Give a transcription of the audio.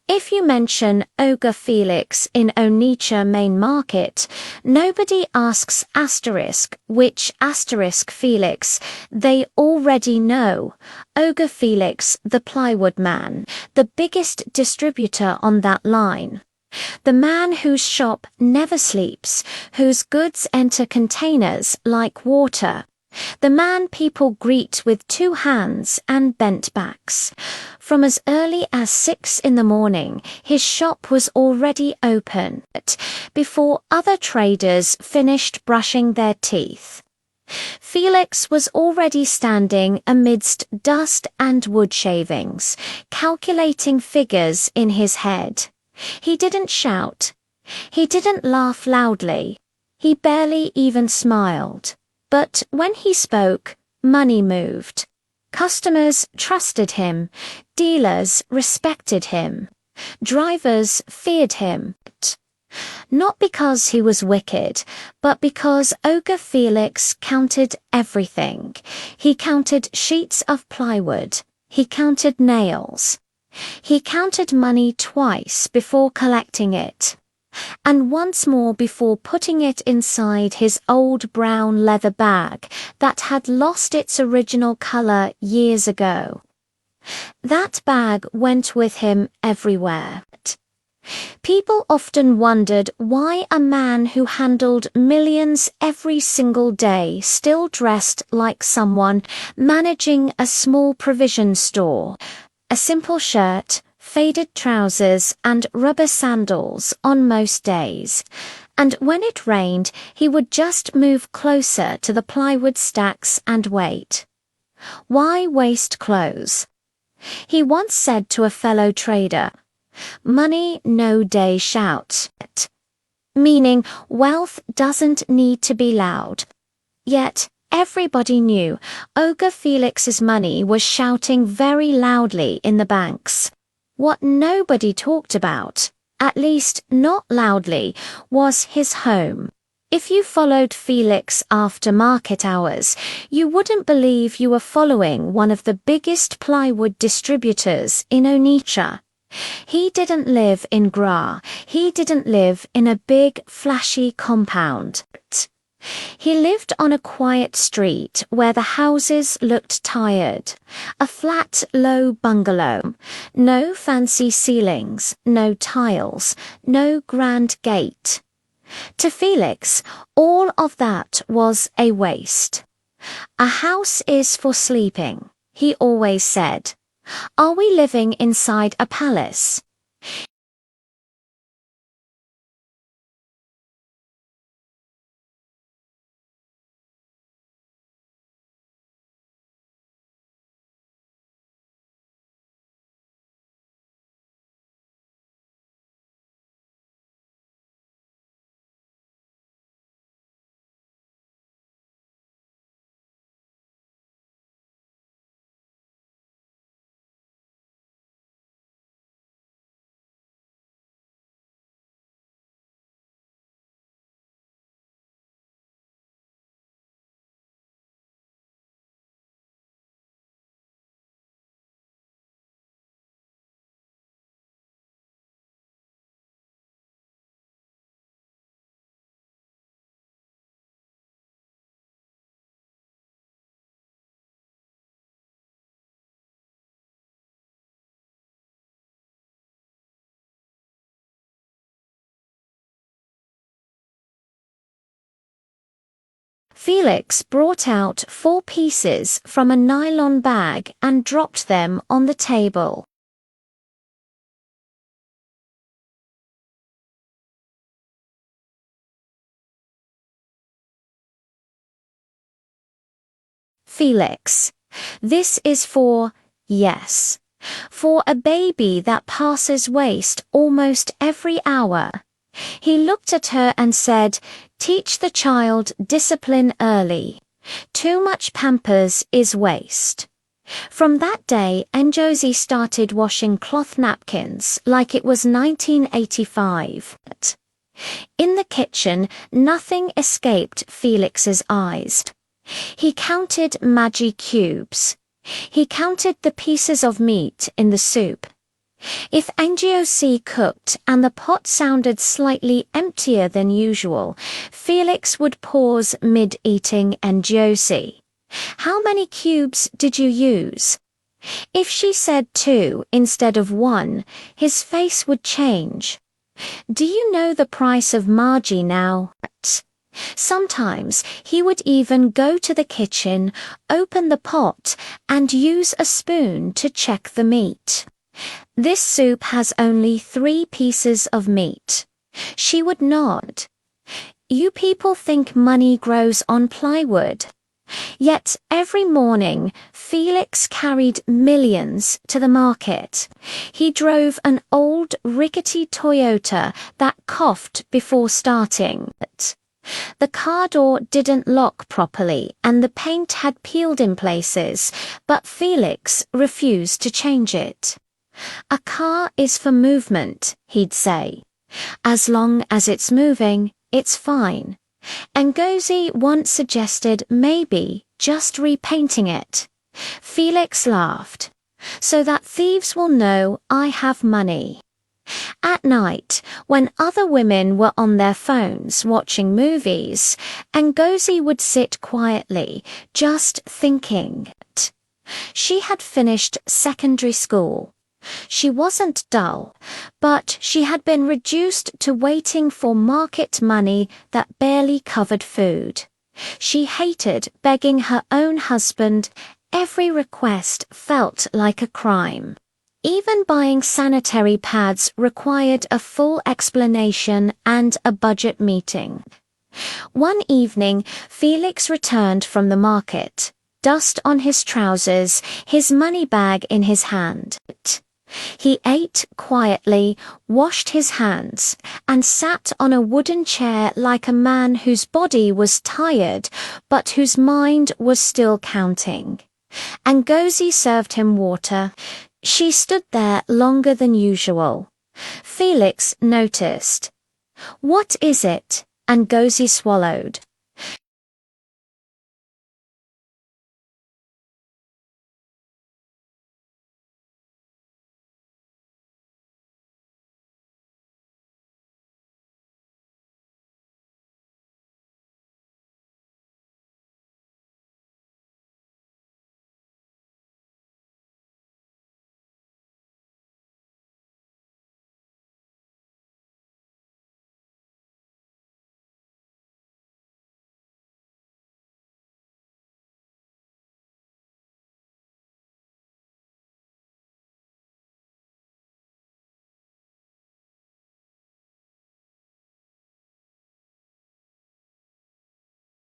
If you mention Ogre Felix in Onitsha main market, nobody asks which Felix. They already know. Ogre Felix, the plywood man, the biggest distributor on that line. The man whose shop never sleeps, whose goods enter containers like water. The man people greet with two hands and bent backs. From as early as 6 in the morning, his shop was already open, before other traders finished brushing their teeth. Felix was already standing amidst dust and wood shavings, calculating figures in his head. He didn't shout. He didn't laugh loudly. He barely even smiled. But when he spoke, money moved. Customers trusted him. Dealers respected him. Drivers feared him. Not because he was wicked, but because Ogre Felix counted everything. He counted sheets of plywood. He counted nails. He counted money twice before collecting it, and once more before putting it inside his old brown leather bag that had lost its original color years ago. That bag went with him everywhere. People often wondered why a man who handled millions every single day still dressed like someone managing a small provision store. A simple shirt, faded trousers and rubber sandals on most days, and when it rained he would just move closer to the plywood stacks and wait. Why waste clothes? He once said to a fellow trader, "Money no day shout," meaning wealth doesn't need to be loud. Yet everybody knew Ogre Felix's money was shouting very loudly in the banks. What nobody talked about, at least not loudly, was his home. If you followed Felix after market hours, you wouldn't believe you were following one of the biggest plywood distributors in Onitsha. He didn't live in Gra. He didn't live in a big, flashy compound. He lived on a quiet street where the houses looked tired. A flat, low bungalow. No fancy ceilings, no tiles, no grand gate. To Felix, all of that was a waste. A house is for sleeping, he always said. Are we living inside a palace? Felix brought out 4 pieces from a nylon bag and dropped them on the table. Felix, this is for, yes, for a baby that passes waste almost every hour. He looked at her and said, "Teach the child discipline early. Too much Pampers is waste." From that day, Njosi started washing cloth napkins like it was 1985. In the kitchen, nothing escaped Felix's eyes. He counted Maggi cubes. He counted the pieces of meat in the soup. If Ngozi cooked and the pot sounded slightly emptier than usual, Felix would pause mid-eating Ngozi. "How many cubes did you use?" If she said 2 instead of 1, his face would change. "Do you know the price of Margie now?" Sometimes he would even go to the kitchen, open the pot, and use a spoon to check the meat. "This soup has only 3 pieces of meat." She would nod. "You people think money grows on plywood." Yet every morning, Felix carried millions to the market. He drove an old, rickety Toyota that coughed before starting. The car door didn't lock properly and the paint had peeled in places, but Felix refused to change it. "A car is for movement," he'd say. "As long as it's moving, it's fine." Ngozi once suggested maybe just repainting it. Felix laughed. "So that thieves will know I have money." At night, when other women were on their phones watching movies, Ngozi would sit quietly, just thinking. She had finished secondary school. She wasn't dull, but she had been reduced to waiting for market money that barely covered food. She hated begging her own husband. Every request felt like a crime. Even buying sanitary pads required a full explanation and a budget meeting. One evening, Felix returned from the market, dust on his trousers, his money bag in his hand. He ate quietly, washed his hands, and sat on a wooden chair like a man whose body was tired but whose mind was still counting. Ngozi served him water. She stood there longer than usual. Felix noticed. "What is it?" Ngozi swallowed.